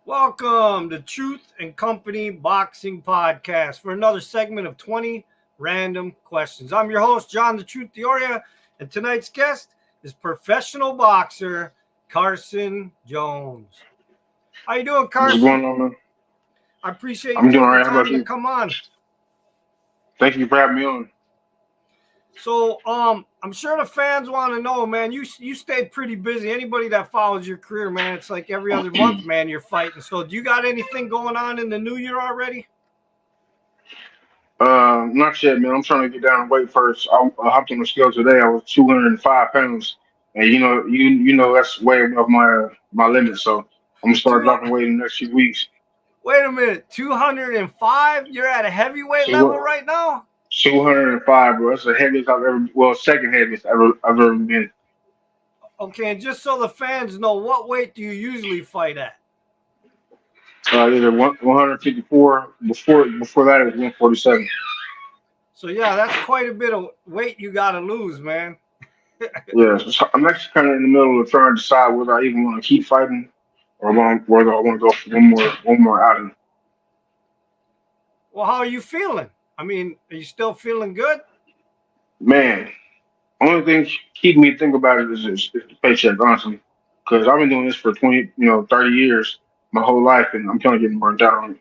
Welcome to Truth and Company Boxing Podcast for another segment of 20 Random Questions. I'm your host, John the Truth Dioria, and tonight's guest is professional boxer Carson Jones. How you doing, Carson? What's going on, man? I appreciate you I'm doing taking all right. the How about time to you? come on. Thank you for having me on. So, I'm sure the fans want to know, man, you stay pretty busy. Anybody that follows your career, man, it's like every other month, man, you're fighting. So do you got anything going on in the new year already? Not yet, man. I'm trying to get down and weight first. I hopped on the scale today. I was 205 pounds, and you know that's way above my limit. So I'm gonna start dropping weight in the next few weeks. Wait a minute, 205? You're at a heavyweight level right now? 205, bro. That's the heaviest I've ever. Well, second heaviest I've ever been. Okay, and just so the fans know, what weight do you usually fight at? Either 154. Before that, it was 147. So yeah, that's quite a bit of weight you got to lose, man. Yeah, so I'm actually kind of in the middle of trying to decide whether I even want to keep fighting or whether I want to go for one more outing. Well, how are you feeling? I mean, are you still feeling good? Man, only thing keeping me think about it is the paycheck, honestly, because I've been doing this for 30 years, my whole life, and I'm kind of getting burnt out on it.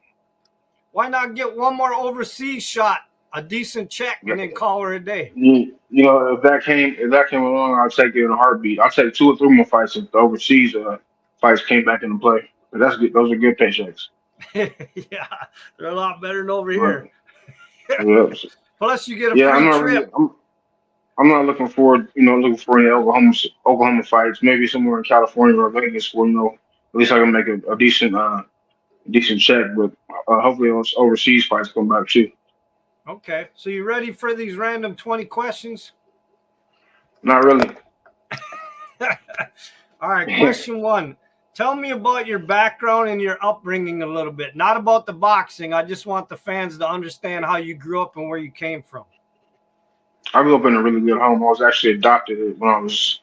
Why not get one more overseas shot, a decent check, and then call her a day? You know, if that came along, I'd take it in a heartbeat. I'll take 2 or 3 more fights if the overseas fights came back into play. But that's good. Those are good paychecks. Yeah, they're a lot better than over here. Yeah. Plus, you get a free trip. I'm not looking forward, looking for any Oklahoma fights. Maybe somewhere in California or Vegas, where at least I can make a decent check. But hopefully, those overseas fights come back too. Okay, so you ready for these random 20 questions? Not really. All right, question 1. Tell me about your background and your upbringing a little bit. Not about the boxing. I just want the fans to understand how you grew up and where you came from. I grew up in a really good home. I was actually adopted when I was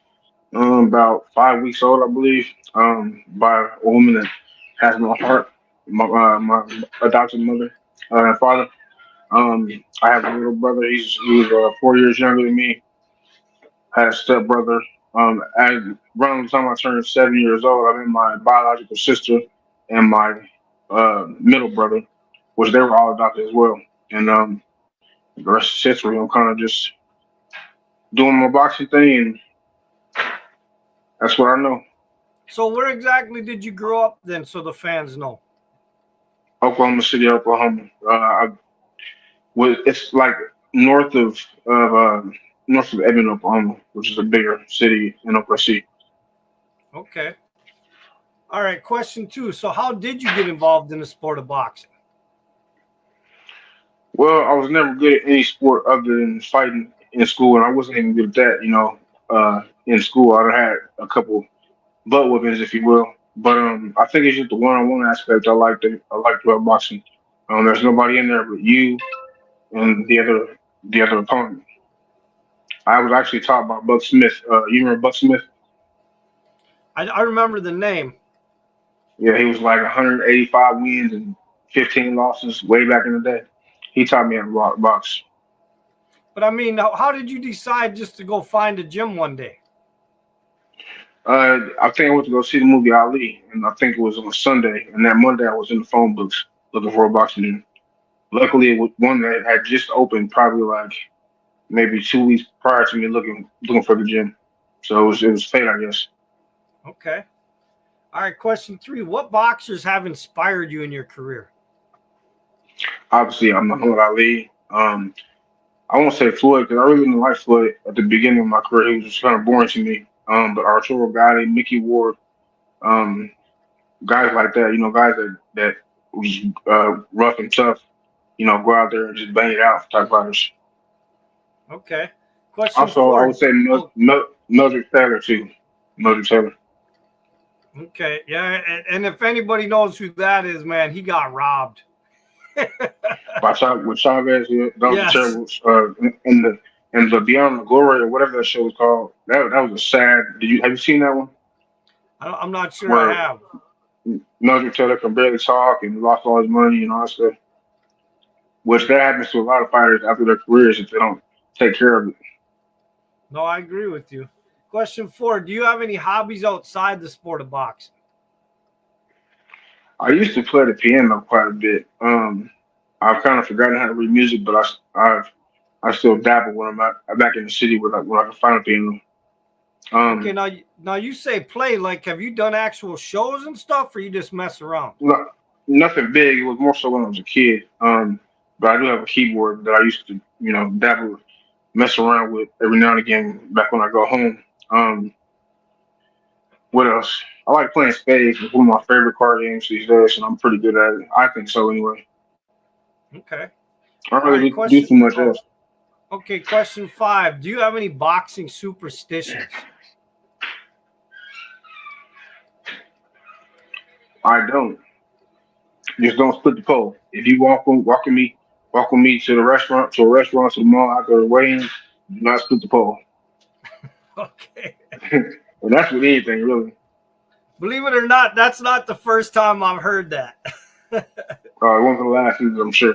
about 5 weeks old, I believe, by a woman that has my heart, my adopted mother and father. I have a little brother. He's 4 years younger than me. I had a stepbrother. Around the time I turned 7 years old, I met my biological sister and my middle brother, which they were all adopted as well. And the rest is history. I'm kind of just doing my boxing thing, and that's what I know. So where exactly did you grow up then, so the fans know? Oklahoma City, Oklahoma. It's like north of Edmond, Oklahoma, which is a bigger city in Oklahoma City. Okay. All right. Question 2. So how did you get involved in the sport of boxing? Well, I was never good at any sport other than fighting in school, and I wasn't even good at that. In school, I had a couple butt whippings, if you will. But I think it's just the one-on-one aspect I like about boxing. There's nobody in there but you and the other opponent. I was actually taught by Buck Smith. You remember Buck Smith? I remember the name. Yeah, he was like 185 wins and 15 losses way back in the day. He taught me how to box. But I mean, how did you decide just to go find a gym one day? I think I went to go see the movie Ali, and I think it was on a Sunday. And that Monday, I was in the phone books looking for a boxing gym. Luckily, it was one that had just opened, probably like maybe 2 weeks prior to me looking for the gym. So it was fate, I guess. Okay. All right. Question 3. What boxers have inspired you in your career? Obviously, I'm Muhammad Ali. I won't say Floyd because I really didn't like Floyd at the beginning of my career. He was just kind of boring to me. But Arturo Gatti, Mickey Ward, guys like that, guys that was rough and tough, go out there and just bang it out type fighters. Okay. Question Also, I would four. say Oh, Mildred Taylor too. Mildred Taylor. okay. Yeah. And if anybody knows who that is, man, he got robbed. With Chavez, yeah, that was a Yes. terrible. And the Beyond the Glory or whatever that show was called. That was a sad. Have you seen that one I'm not sure I where have. Mildred Taylor can barely talk and lost all his money and all that stuff? Which that happens to a lot of fighters after their careers if they don't take care of it. No, I agree with you. Question four. Do you have any hobbies outside the sport of boxing? I used to play the piano quite a bit. I've kind of forgotten how to read music, but I still dabble when I'm back in the city when I can find a piano. Okay, Um, now you say play. Like, have you done actual shows and stuff, or you just mess around? no, nothing big. It was more so when I was a kid. But I do have a keyboard that I used to, dabble, mess around with every now and again back when I go home. What else? I like playing spades. It's one of my favorite card games these days, and I'm pretty good at it. I think so anyway. Okay. I don't All right. really do Question. too much Oh, else. okay. Question five. Do you have any boxing superstitions? I don't. Just don't split the pole. If you walk with me to the restaurant, to the mall after the weigh-in, do not split the pole. Okay. And that's with anything really. Believe it or not, that's not the first time I've heard that. It wasn't the last season, I'm sure.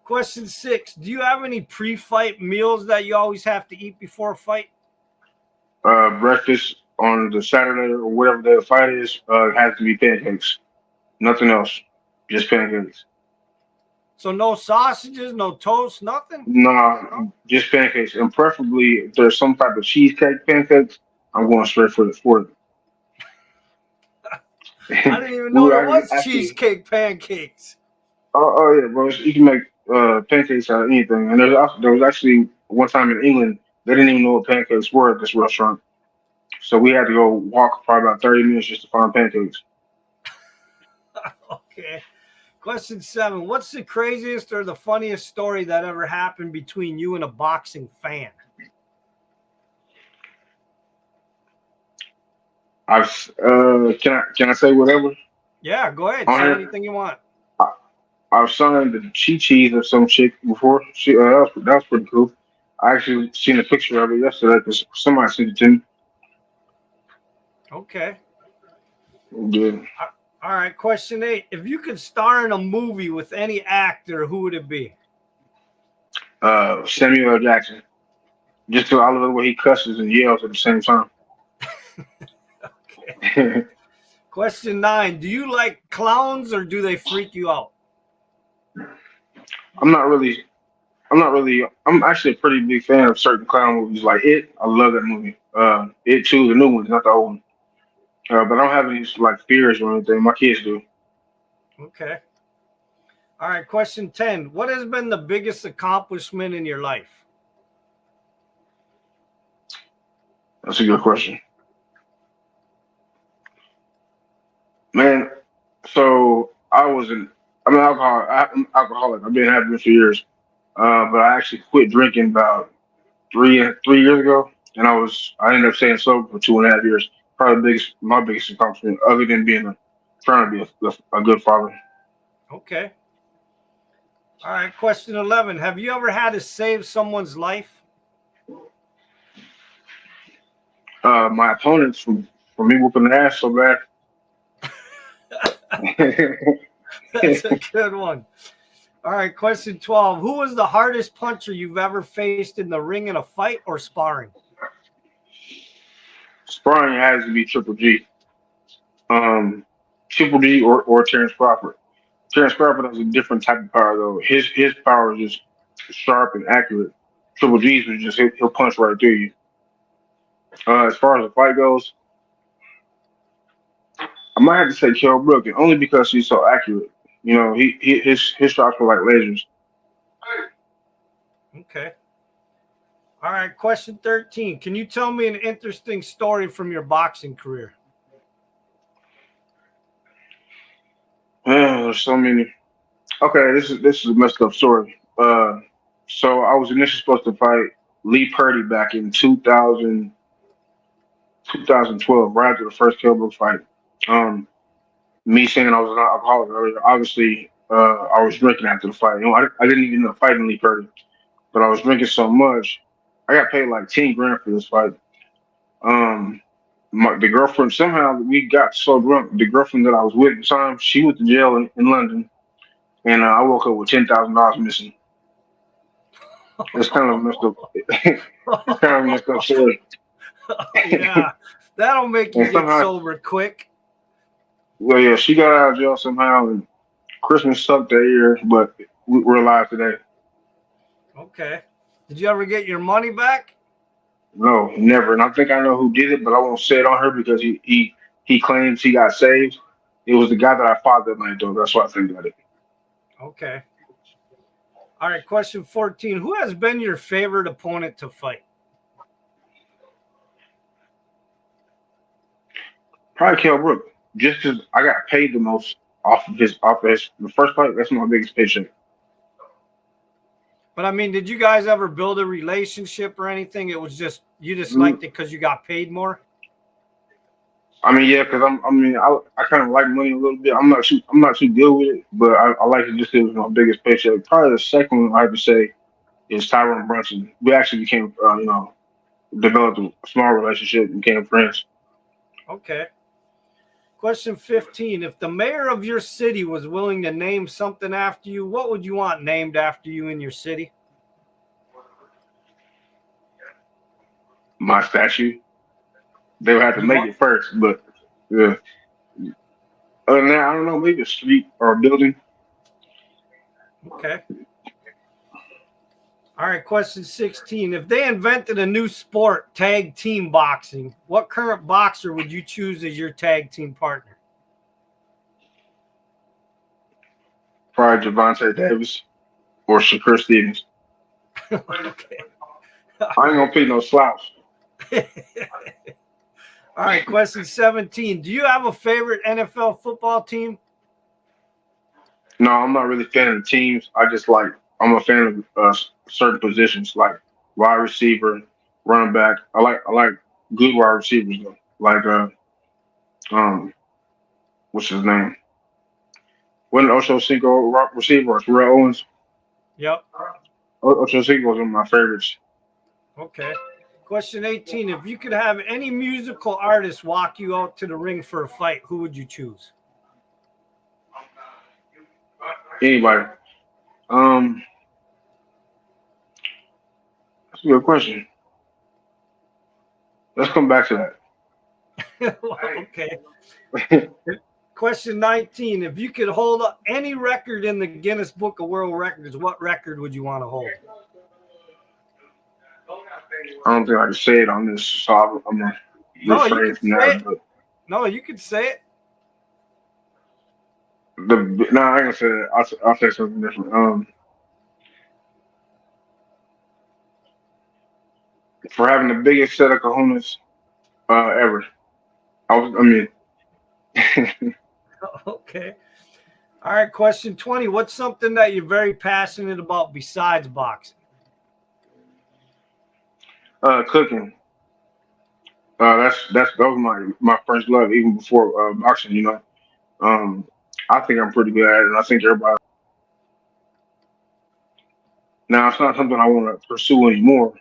Question six. Do you have any pre-fight meals that you always have to eat before a fight? Breakfast on the Saturday or whatever the fight is, has to be pancakes. Nothing else. Just pancakes. So no sausages, no toast, nothing? Nah, just pancakes. And preferably if there's some type of cheesecake pancakes, I'm going straight for I it. didn't even we know were there was actually cheesecake pancakes. oh yeah, bro. You can make pancakes out of anything. And there was actually one time in England they didn't even know what pancakes were at this restaurant, so we had to go walk probably about 30 minutes just to find pancakes. Okay. Question seven. What's the craziest or the funniest story that ever happened between you and a boxing fan? Can I say whatever Yeah, go ahead. on Say here? anything you want. I, I've signed the cheese of some chick before. That was pretty cool. I actually seen a picture of it yesterday because somebody sent it to me. Okay. Good. All right. Question eight. If you could star in a movie with any actor, who would it be? Samuel L. Jackson. Just to I love the way he cusses and yells at the same time. Okay. Question nine. Do you like clowns or do they freak you out? I'm not really. I'm not really. I'm actually a pretty big fan of certain clown movies, like It. I love that movie. It too, the new one, not the old one. But I don't have any like fears or anything. My kids do. Okay. All right. Question 10. What has been the biggest accomplishment in your life? That's a good question, man. So I'm an I'm alcoholic. I've been having it for years. But I actually quit drinking about 3 years ago, and I ended up staying sober for 2.5 years. Probably my biggest accomplishment, other than trying to be a good father. Okay. All right. Question 11. Have you ever had to save someone's life? My opponents from me whooping the ass so bad. That's a good one. All right. Question 12. Who was the hardest puncher you've ever faced in the ring in a fight or sparring? Sparring has to be Triple G. Um, Triple G or Terrence Crawford. Terrence Crawford has a different type of power though. His power is just sharp and accurate. Triple G's was just he'll punch right through you. As far as the fight goes, I might have to say Kell Brook, and only because he's so accurate. His shots were like lasers. Okay. All right. Question 13. Can you tell me an interesting story from your boxing career? there's so many. Okay, this is a messed up story. So I was initially supposed to fight Lee Purdy back in 2012, right after the first Kell Brook fight. Um, Me saying I was an alcoholic earlier, obviously, I was drinking after the fight. I didn't even end up fighting Lee Purdy, but I was drinking so much. I got paid like 10 grand for this fight. Um, the girlfriend somehow we got so drunk. The girlfriend that I was with at the time, she went to jail in London, and I woke up with $10,000 missing. It's kind of a messed up. It's kind of a messed up story. Yeah, that'll make you And get somehow, sober quick. well, yeah, she got out of jail somehow, and Christmas sucked that year, but we're alive today. Okay. Did you ever get your money back? No, never. And I think I know who did it, but I won't say it on her because he claims he got saved. It was the guy that I fought that night, though. That's why I think about it. Okay. All right. Question 14. Who has been your favorite opponent to fight? Probably Kell Brook, just because I got paid the most off of his the first fight. That's my biggest paycheck. But I mean, did you guys ever build a relationship or anything? It was just you just Mm, liked it because you got paid more? I mean, yeah, because I kind of like money a little bit. I'm not too good with it, but I like it just 'cause it was my biggest paycheck. Probably the second one I have to say is Tyrone Brunson. We actually became developed a small relationship, became friends. Okay. Question 15. If the mayor of your city was willing to name something after you, what would you want named after you in your city? My statue. They would have to You make want it first, but yeah. Other than that, I don't know, maybe a street or a building. Okay. All right, question 16. If they invented a new sport, tag team boxing, what current boxer would you choose as your tag team partner? Probably Javante Davis or Shakur Stevens. Okay. All I ain't gonna right. pick no slouch. All right, question 17. Do you have a favorite NFL football team? No, I'm not really a fan of the teams. I'm a fan of certain positions like wide receiver, running back. I like good wide receivers though. Like um what's his name? Wasn't Ocho Cinco receiver or Terrell Owens? Yep. Ocho Cinco was one of my favorites. Okay. Question 18. If you could have any musical artist walk you out to the ring for a fight, who would you choose? Anybody. Um, that's a good question. Let's come back to Okay. that. Question 19. If you could hold up any record in the Guinness Book of World Records, what record would you want to hold? I don't think I can say it on this, so I'm gonna No, you refrain could from say that. it. But No, you could say it. no, I ain't gonna say that. I'll say something different. For having the biggest set of kahunas ever. I mean, Okay. All right. Question 20. What's something that you're very passionate about besides boxing? cooking. That was my first love, even before boxing. Um, I think I'm pretty good at it, and I think everybody. Now it's not something I want to pursue anymore,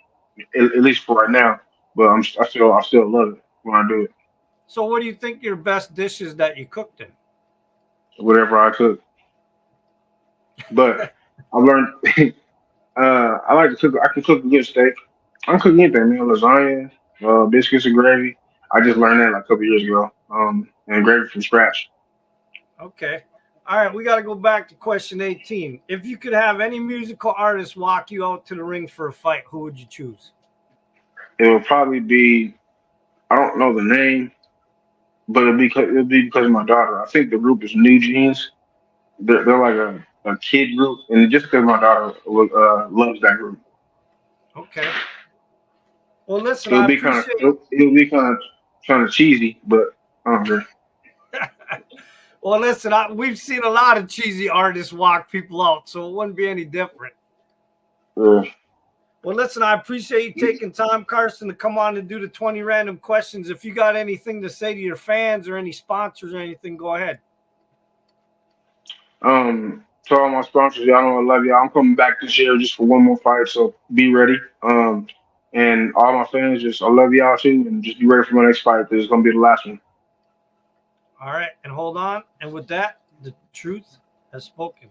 at least for right now. But I still love it when I do it. So, what do you think your best dishes that you cooked in? Whatever I cook. But I learned I like to cook. I can cook a good steak. I can cook anything, man. Lasagna, biscuits and gravy. I just learned that like a couple years ago. And gravy from scratch. Okay. All right. We got to go back to question 18. If you could have any musical artist walk you out to the ring for a fight, who would you choose? It will probably be. I don't know the name, but it'll be because of my daughter. I think the group is New Jeans. They're like a kid group, and just because my daughter loves that group, Okay. Well, listen, it'll I be kind of appreciate it'll be kind of cheesy, but I don't care. Well, listen, we've seen a lot of cheesy artists walk people out, so it wouldn't be any different. Yeah. Well, listen, I appreciate you taking time, Carson, to come on and do the 20 random questions. If you got anything to say to your fans or any sponsors or anything, go ahead. To all my sponsors, y'all know I love y'all. I'm coming back this year just for one more fight, so be ready. And all my fans, just I love y'all too, and just be ready for my next fight. This is gonna be the last one. All right, and hold on. And with that, the truth has spoken.